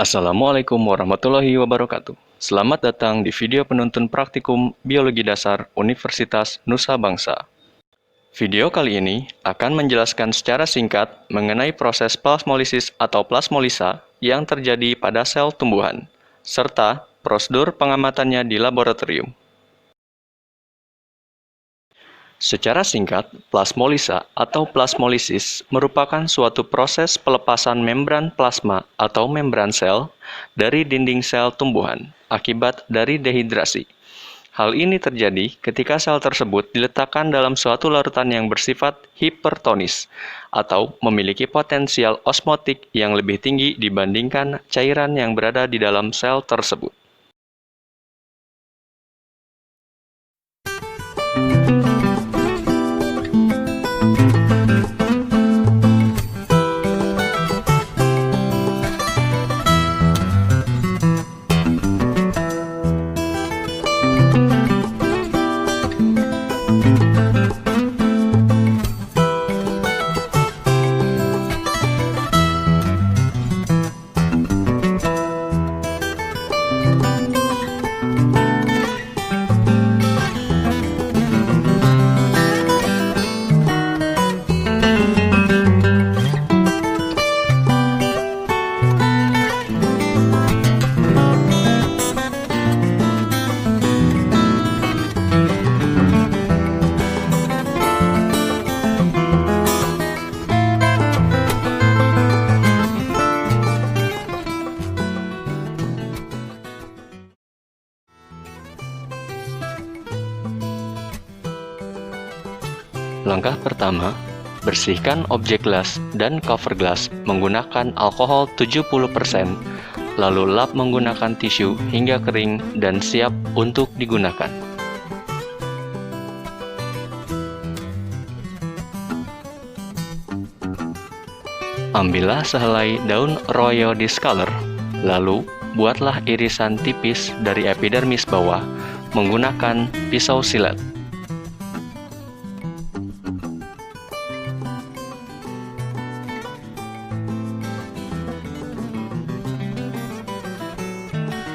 Assalamualaikum warahmatullahi wabarakatuh. Selamat datang di video penuntun praktikum Biologi Dasar Universitas Nusa Bangsa. Video kali ini akan menjelaskan secara singkat mengenai proses plasmolisis atau plasmolisa yang terjadi pada sel tumbuhan, serta prosedur pengamatannya di laboratorium. Secara singkat, plasmolisa atau plasmolisis merupakan suatu proses pelepasan membran plasma atau membran sel dari dinding sel tumbuhan akibat dari dehidrasi. Hal ini terjadi ketika sel tersebut diletakkan dalam suatu larutan yang bersifat hipertonis atau memiliki potensial osmotik yang lebih tinggi dibandingkan cairan yang berada di dalam sel tersebut. Langkah pertama, bersihkan objek gelas dan cover gelas menggunakan alkohol 70%, lalu lap menggunakan tisu hingga kering dan siap untuk digunakan. Ambillah sehelai daun Royal Discolor, lalu buatlah irisan tipis dari epidermis bawah menggunakan pisau silet.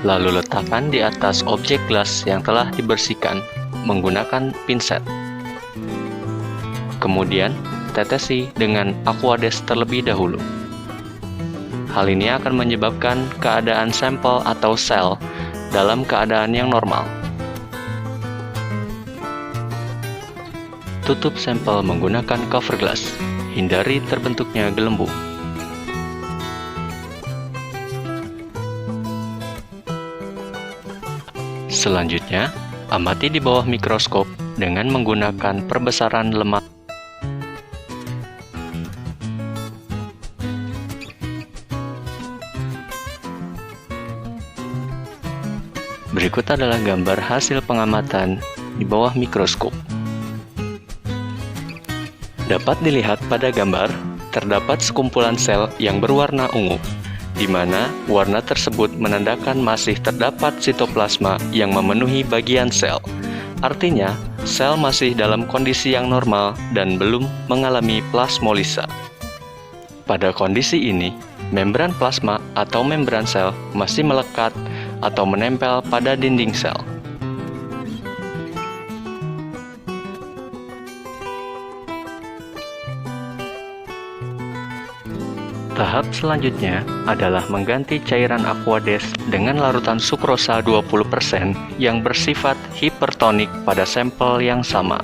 Lalu letakkan di atas objek gelas yang telah dibersihkan menggunakan pinset. Kemudian, tetesi dengan Aquades terlebih dahulu. Hal ini akan menyebabkan keadaan sampel atau sel dalam keadaan yang normal. Tutup sampel menggunakan cover glass. Hindari terbentuknya gelembung. Selanjutnya, amati di bawah mikroskop dengan menggunakan perbesaran lemak. Berikut adalah gambar hasil pengamatan di bawah mikroskop. Dapat dilihat pada gambar, terdapat sekumpulan sel yang berwarna ungu, di mana warna tersebut menandakan masih terdapat sitoplasma yang memenuhi bagian sel. Artinya, sel masih dalam kondisi yang normal dan belum mengalami plasmolisa. Pada kondisi ini, membran plasma atau membran sel masih melekat atau menempel pada dinding sel. Tahap selanjutnya adalah mengganti cairan Aquades dengan larutan sukrosa 20% yang bersifat hipertonik pada sampel yang sama.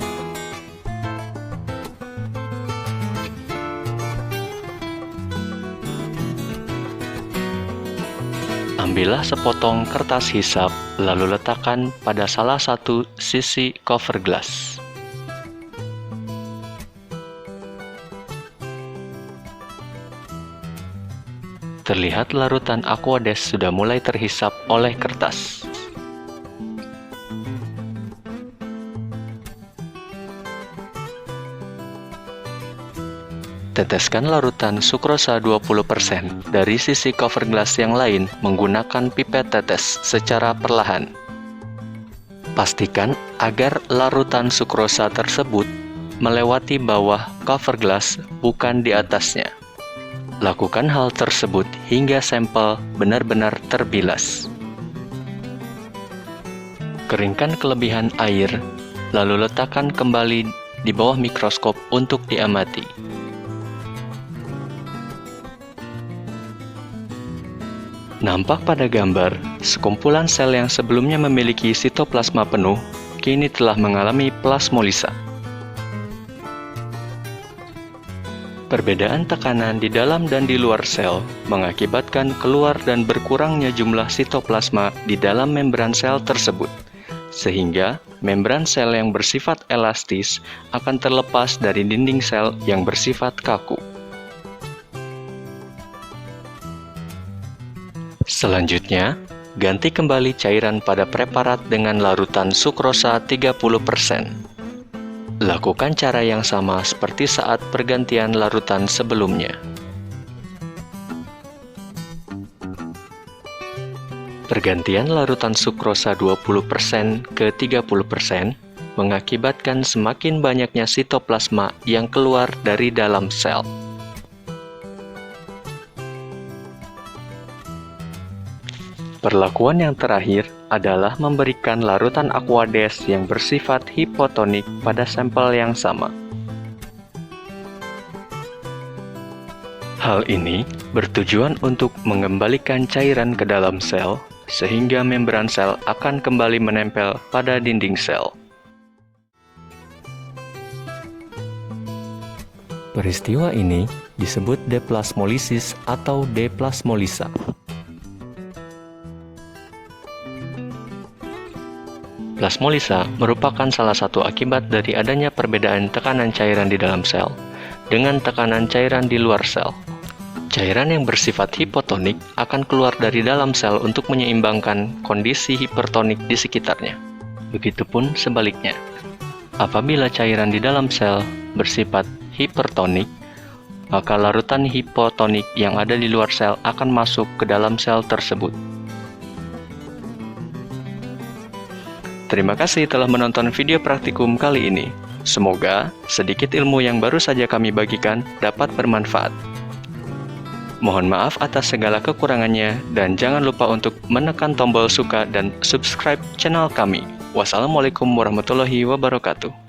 Ambillah sepotong kertas hisap, lalu letakkan pada salah satu sisi cover glass. Terlihat larutan Aquades sudah mulai terhisap oleh kertas. Teteskan larutan sukrosa 20% dari sisi cover glass yang lain menggunakan pipet tetes secara perlahan. Pastikan agar larutan sukrosa tersebut melewati bawah cover glass, bukan di atasnya. Lakukan hal tersebut hingga sampel benar-benar terbilas. Keringkan kelebihan air, lalu letakkan kembali di bawah mikroskop untuk diamati. Nampak pada gambar, sekumpulan sel yang sebelumnya memiliki sitoplasma penuh, kini telah mengalami plasmolisa. Perbedaan tekanan di dalam dan di luar sel mengakibatkan keluar dan berkurangnya jumlah sitoplasma di dalam membran sel tersebut, sehingga membran sel yang bersifat elastis akan terlepas dari dinding sel yang bersifat kaku. Selanjutnya, ganti kembali cairan pada preparat dengan larutan sukrosa 30%. Lakukan cara yang sama seperti saat pergantian larutan sebelumnya. Pergantian larutan sukrosa 20% ke 30% mengakibatkan semakin banyaknya sitoplasma yang keluar dari dalam sel. Perlakuan yang terakhir adalah memberikan larutan Aquades yang bersifat hipotonik pada sampel yang sama. Hal ini bertujuan untuk mengembalikan cairan ke dalam sel, sehingga membran sel akan kembali menempel pada dinding sel. Peristiwa ini disebut deplasmolisis atau deplasmolisa. Plasmolisa merupakan salah satu akibat dari adanya perbedaan tekanan cairan di dalam sel dengan tekanan cairan di luar sel. Cairan yang bersifat hipotonik akan keluar dari dalam sel untuk menyeimbangkan kondisi hipertonik di sekitarnya. Begitupun sebaliknya. Apabila cairan di dalam sel bersifat hipertonik, maka larutan hipotonik yang ada di luar sel akan masuk ke dalam sel tersebut. Terima kasih telah menonton video praktikum kali ini. Semoga sedikit ilmu yang baru saja kami bagikan dapat bermanfaat. Mohon maaf atas segala kekurangannya dan jangan lupa untuk menekan tombol suka dan subscribe channel kami. Wassalamualaikum warahmatullahi wabarakatuh.